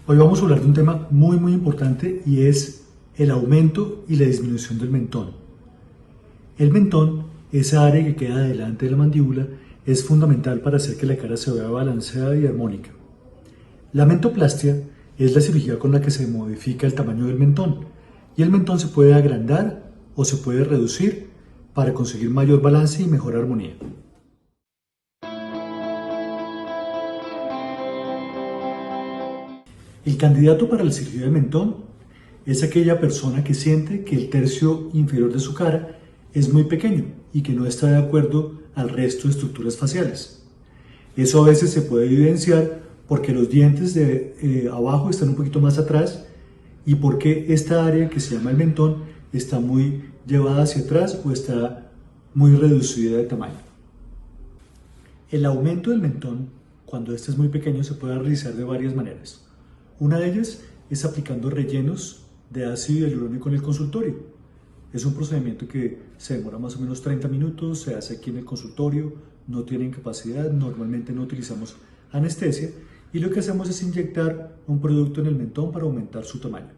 Hoy vamos a hablar de un tema muy importante y es el aumento y la disminución del mentón. El mentón, esa área que queda delante de la mandíbula, es fundamental para hacer que la cara se vea balanceada y armónica. La mentoplastia es la cirugía con la que se modifica el tamaño del mentón y el mentón se puede agrandar o se puede reducir para conseguir mayor balance y mejor armonía. El candidato para la cirugía de mentón es aquella persona que siente que el tercio inferior de su cara es muy pequeño y que no está de acuerdo al resto de estructuras faciales. Eso a veces se puede evidenciar porque los dientes de abajo están un poquito más atrás y porque esta área que se llama el mentón está muy llevada hacia atrás o está muy reducida de tamaño. El aumento del mentón, cuando este es muy pequeño, se puede realizar de varias maneras. Una de ellas es aplicando rellenos de ácido hialurónico en el consultorio. Es un procedimiento que se demora más o menos 30 minutos, se hace aquí en el consultorio, no tiene incapacidad, normalmente no utilizamos anestesia y lo que hacemos es inyectar un producto en el mentón para aumentar su tamaño.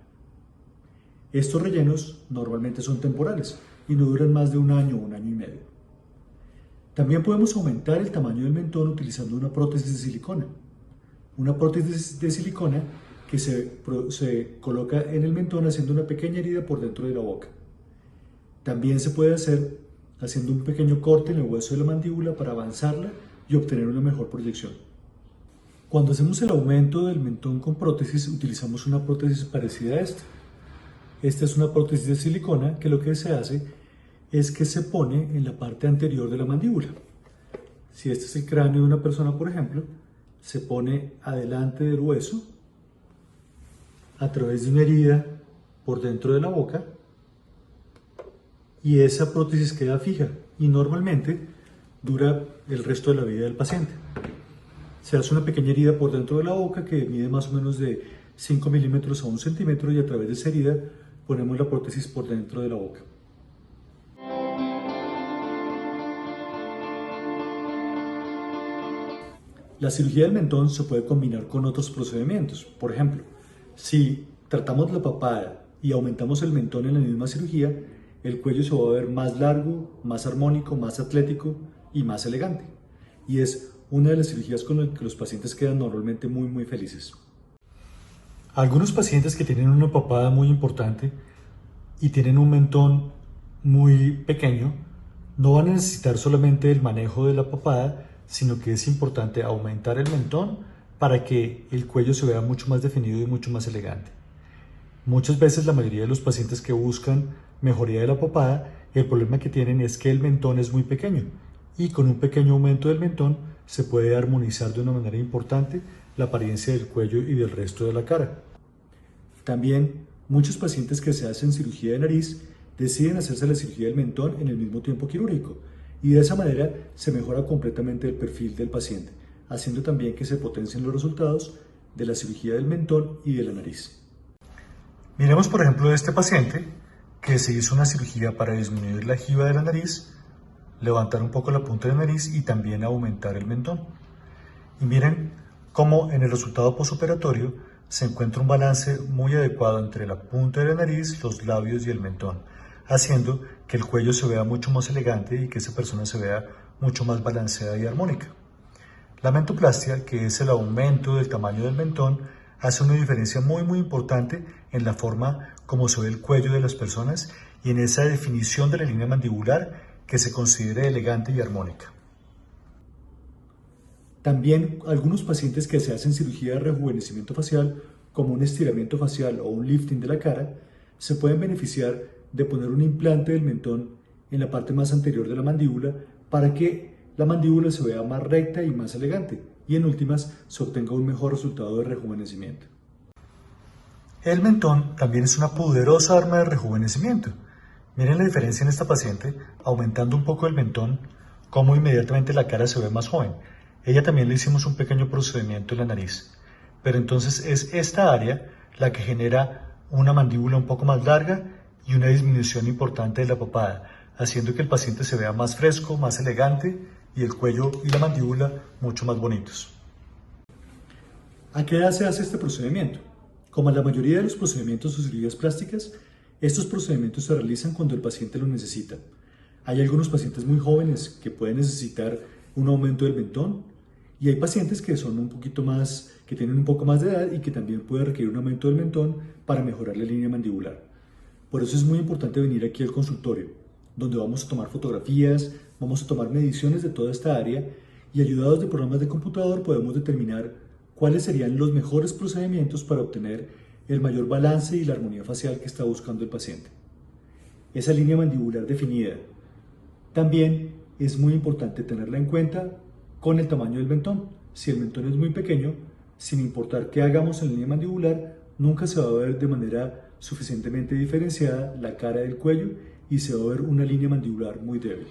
Estos rellenos normalmente son temporales y no duran más de un año o un año y medio. También podemos aumentar el tamaño del mentón utilizando una prótesis de silicona. Una prótesis de silicona que se coloca en el mentón haciendo una pequeña herida por dentro de la boca. También se puede hacer haciendo un pequeño corte en el hueso de la mandíbula para avanzarla y obtener una mejor proyección. Cuando hacemos el aumento del mentón con prótesis, utilizamos una prótesis parecida a esta. Esta es una prótesis de silicona que lo que se hace es que se pone en la parte anterior de la mandíbula. Si este es el cráneo de una persona, por ejemplo, se pone adelante del hueso a través de una herida por dentro de la boca y esa prótesis queda fija y normalmente dura el resto de la vida del paciente. Se hace una pequeña herida por dentro de la boca que mide más o menos de 5 milímetros a 1 centímetro y a través de esa herida ponemos la prótesis por dentro de la boca. La cirugía del mentón se puede combinar con otros procedimientos. Por ejemplo, si tratamos la papada y aumentamos el mentón en la misma cirugía, el cuello se va a ver más largo, más armónico, más atlético y más elegante. Y es una de las cirugías con las que los pacientes quedan normalmente muy felices. Algunos pacientes que tienen una papada muy importante y tienen un mentón muy pequeño, no van a necesitar solamente el manejo de la papada, sino que es importante aumentar el mentón para que el cuello se vea mucho más definido y mucho más elegante. Muchas veces la mayoría de los pacientes que buscan mejoría de la papada, el problema que tienen es que el mentón es muy pequeño y con un pequeño aumento del mentón se puede armonizar de una manera importante la apariencia del cuello y del resto de la cara. También muchos pacientes que se hacen cirugía de nariz deciden hacerse la cirugía del mentón en el mismo tiempo quirúrgico y de esa manera se mejora completamente el perfil del paciente, haciendo también que se potencien los resultados de la cirugía del mentón y de la nariz. Miremos por ejemplo este paciente que se hizo una cirugía para disminuir la jiba de la nariz, levantar un poco la punta de la nariz y también aumentar el mentón. Y miren cómo en el resultado postoperatorio se encuentra un balance muy adecuado entre la punta de la nariz, los labios y el mentón, haciendo que el cuello se vea mucho más elegante y que esa persona se vea mucho más balanceada y armónica. La mentoplastia, que es el aumento del tamaño del mentón, hace una diferencia muy importante en la forma como se ve el cuello de las personas y en esa definición de la línea mandibular que se considere elegante y armónica. También algunos pacientes que se hacen cirugía de rejuvenecimiento facial, como un estiramiento facial o un lifting de la cara, se pueden beneficiar de poner un implante del mentón en la parte más anterior de la mandíbula para que la mandíbula se vea más recta y más elegante y en últimas se obtenga un mejor resultado de rejuvenecimiento. El mentón también es una poderosa arma de rejuvenecimiento. Miren la diferencia en esta paciente, aumentando un poco el mentón, cómo inmediatamente la cara se ve más joven. Ella también le hicimos un pequeño procedimiento en la nariz, pero entonces es esta área la que genera una mandíbula un poco más larga y una disminución importante de la papada, haciendo que el paciente se vea más fresco, más elegante y el cuello y la mandíbula mucho más bonitos. ¿A qué edad se hace este procedimiento? Como en la mayoría de los procedimientos o cirugías plásticas, estos procedimientos se realizan cuando el paciente lo necesita. Hay algunos pacientes muy jóvenes que pueden necesitar un aumento del mentón y hay pacientes que son un poquito más, que tienen un poco más de edad y que también pueden requerir un aumento del mentón para mejorar la línea mandibular. Por eso es muy importante venir aquí al consultorio, donde vamos a tomar fotografías, vamos a tomar mediciones de toda esta área y ayudados de programas de computador podemos determinar cuáles serían los mejores procedimientos para obtener el mayor balance y la armonía facial que está buscando el paciente. Esa línea mandibular definida. También es muy importante tenerla en cuenta con el tamaño del mentón. Si el mentón es muy pequeño, sin importar qué hagamos en la línea mandibular, nunca se va a ver de manera suficientemente diferenciada la cara del cuello y se va a ver una línea mandibular muy débil.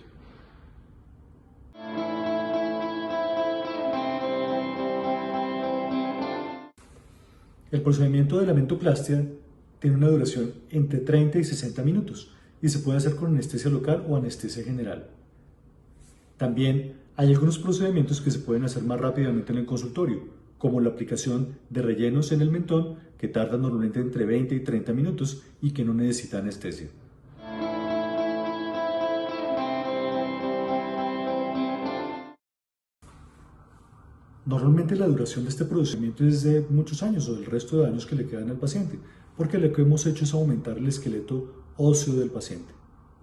El procedimiento de la mentoplastia tiene una duración entre 30 y 60 minutos y se puede hacer con anestesia local o anestesia general. También hay algunos procedimientos que se pueden hacer más rápidamente en el consultorio, como la aplicación de rellenos en el mentón que tardan normalmente entre 20 y 30 minutos y que no necesita anestesia. Normalmente la duración de este procedimiento es de muchos años o del resto de años que le quedan al paciente, porque lo que hemos hecho es aumentar el esqueleto óseo del paciente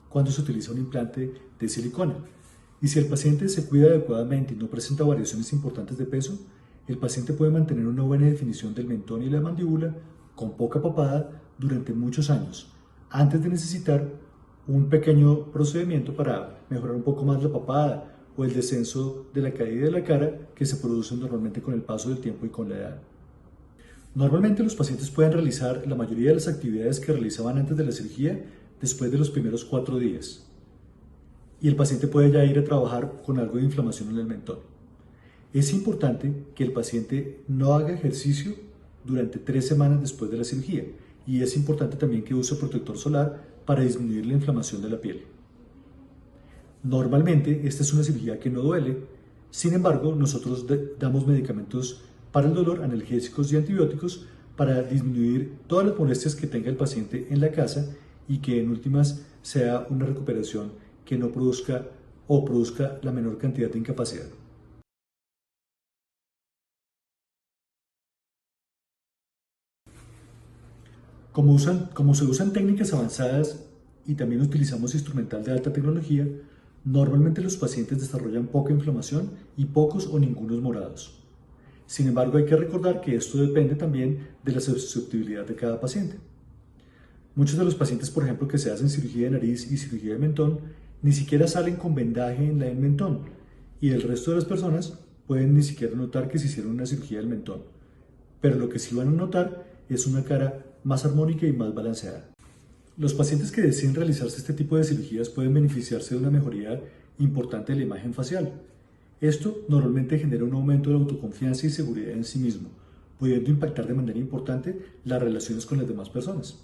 cuando se utiliza un implante de silicona. Y si el paciente se cuida adecuadamente y no presenta variaciones importantes de peso, el paciente puede mantener una buena definición del mentón y la mandíbula con poca papada durante muchos años, antes de necesitar un pequeño procedimiento para mejorar un poco más la papada o el descenso de la caída de la cara que se produce normalmente con el paso del tiempo y con la edad. Normalmente los pacientes pueden realizar la mayoría de las actividades que realizaban antes de la cirugía después de los primeros 4 días. Y el paciente puede ya ir a trabajar con algo de inflamación en el mentón. Es importante que el paciente no haga ejercicio durante 3 semanas después de la cirugía y es importante también que use protector solar para disminuir la inflamación de la piel. Normalmente esta es una cirugía que no duele, sin embargo nosotros damos medicamentos para el dolor, analgésicos y antibióticos para disminuir todas las molestias que tenga el paciente en la casa y que en últimas sea una recuperación que no produzca o produzca la menor cantidad de incapacidad. Como se usan técnicas avanzadas y también utilizamos instrumental de alta tecnología, normalmente los pacientes desarrollan poca inflamación y pocos o ningunos morados. Sin embargo, hay que recordar que esto depende también de la susceptibilidad de cada paciente. Muchos de los pacientes, por ejemplo, que se hacen cirugía de nariz y cirugía de mentón, ni siquiera salen con vendaje en el mentón y el resto de las personas pueden ni siquiera notar que se hicieron una cirugía del mentón. Pero lo que sí van a notar es una cara más armónica y más balanceada. Los pacientes que deciden realizarse este tipo de cirugías pueden beneficiarse de una mejoría importante de la imagen facial. Esto normalmente genera un aumento de autoconfianza y seguridad en sí mismo, pudiendo impactar de manera importante las relaciones con las demás personas.